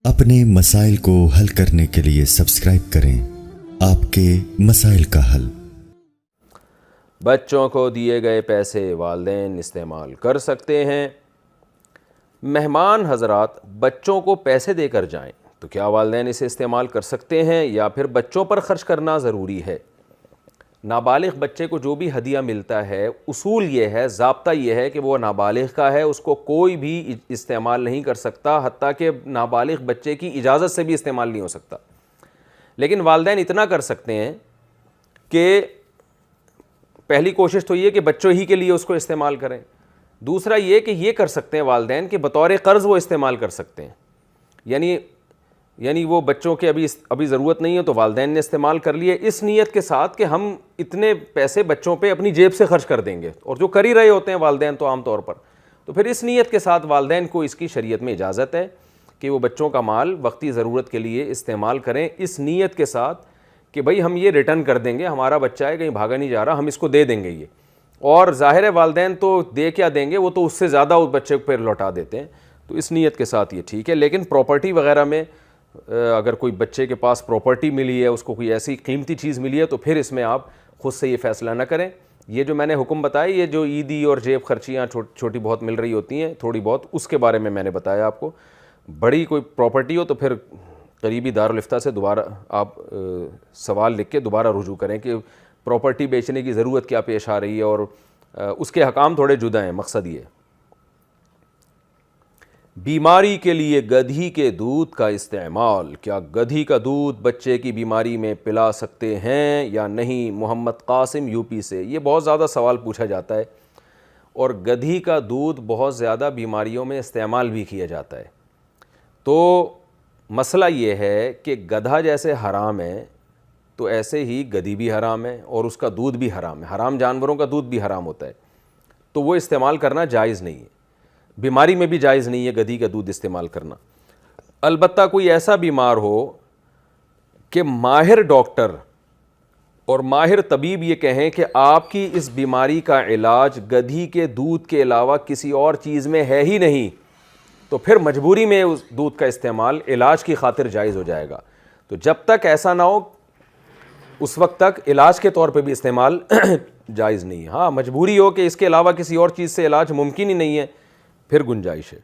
اپنے مسائل کو حل کرنے کے لیے سبسکرائب کریں آپ کے مسائل کا حل۔ بچوں کو دیے گئے پیسے والدین استعمال کر سکتے ہیں۔ مہمان حضرات بچوں کو پیسے دے کر جائیں تو کیا والدین اسے استعمال کر سکتے ہیں یا پھر بچوں پر خرچ کرنا ضروری ہے؟ نابالغ بچے کو جو بھی ہدیہ ملتا ہے اصول یہ ہے، ضابطہ یہ ہے کہ وہ نابالغ کا ہے، اس کو کوئی بھی استعمال نہیں کر سکتا، حتیٰ کہ نابالغ بچے کی اجازت سے بھی استعمال نہیں ہو سکتا۔ لیکن والدین اتنا کر سکتے ہیں کہ پہلی کوشش تو یہ کہ بچوں ہی کے لیے اس کو استعمال کریں، دوسرا یہ کہ یہ کر سکتے ہیں والدین کہ بطور قرض وہ استعمال کر سکتے ہیں، یعنی وہ بچوں کے ابھی ضرورت نہیں ہے تو والدین نے استعمال کر لیے اس نیت کے ساتھ کہ ہم اتنے پیسے بچوں پہ اپنی جیب سے خرچ کر دیں گے، اور جو کر ہی رہے ہوتے ہیں والدین تو عام طور پر، تو پھر اس نیت کے ساتھ والدین کو اس کی شریعت میں اجازت ہے کہ وہ بچوں کا مال وقتی ضرورت کے لیے استعمال کریں، اس نیت کے ساتھ کہ بھئی ہم یہ ریٹرن کر دیں گے، ہمارا بچہ ہے کہیں بھاگا نہیں جا رہا، ہم اس کو دے دیں گے یہ، اور ظاہر ہے والدین تو دے کیا دیں گے، وہ تو اس سے زیادہ اس بچے کو پھر لوٹا دیتے ہیں، تو اس نیت کے ساتھ یہ ٹھیک ہے۔ لیکن پراپرٹی وغیرہ میں اگر کوئی بچے کے پاس پراپرٹی ملی ہے، اس کو کوئی ایسی قیمتی چیز ملی ہے، تو پھر اس میں آپ خود سے یہ فیصلہ نہ کریں۔ یہ جو میں نے حکم بتایا، یہ جو عیدی اور جیب خرچیاں چھوٹی بہت مل رہی ہوتی ہیں تھوڑی بہت، اس کے بارے میں نے بتایا آپ کو۔ بڑی کوئی پراپرٹی ہو تو پھر قریبی دارالفتہ سے دوبارہ آپ سوال لکھ کے دوبارہ رجوع کریں کہ پراپرٹی بیچنے کی ضرورت کیا پیش آ رہی ہے، اور اس کے حکام تھوڑے جدا ہیں، مقصد یہ۔ بیماری کے لیے گدھی کے دودھ کا استعمال، کیا گدھی کا دودھ بچے کی بیماری میں پلا سکتے ہیں یا نہیں؟ محمد قاسم یو پی سے یہ بہت زیادہ سوال پوچھا جاتا ہے، اور گدھی کا دودھ بہت زیادہ بیماریوں میں استعمال بھی کیا جاتا ہے۔ تو مسئلہ یہ ہے کہ گدھا جیسے حرام ہے تو ایسے ہی گدھی بھی حرام ہے، اور اس کا دودھ بھی حرام ہے، حرام جانوروں کا دودھ بھی حرام ہوتا ہے، تو وہ استعمال کرنا جائز نہیں ہے، بیماری میں بھی جائز نہیں ہے گدھی کا دودھ استعمال کرنا۔ البتہ کوئی ایسا بیمار ہو کہ ماہر ڈاکٹر اور ماہر طبیب یہ کہیں کہ آپ کی اس بیماری کا علاج گدھی کے دودھ کے علاوہ کسی اور چیز میں ہے ہی نہیں، تو پھر مجبوری میں اس دودھ کا استعمال علاج کی خاطر جائز ہو جائے گا۔ تو جب تک ایسا نہ ہو اس وقت تک علاج کے طور پہ بھی استعمال جائز نہیں ہے۔ ہاں مجبوری ہو کہ اس کے علاوہ کسی اور چیز سے علاج ممکن ہی نہیں ہے، پھر گنجائش ہے۔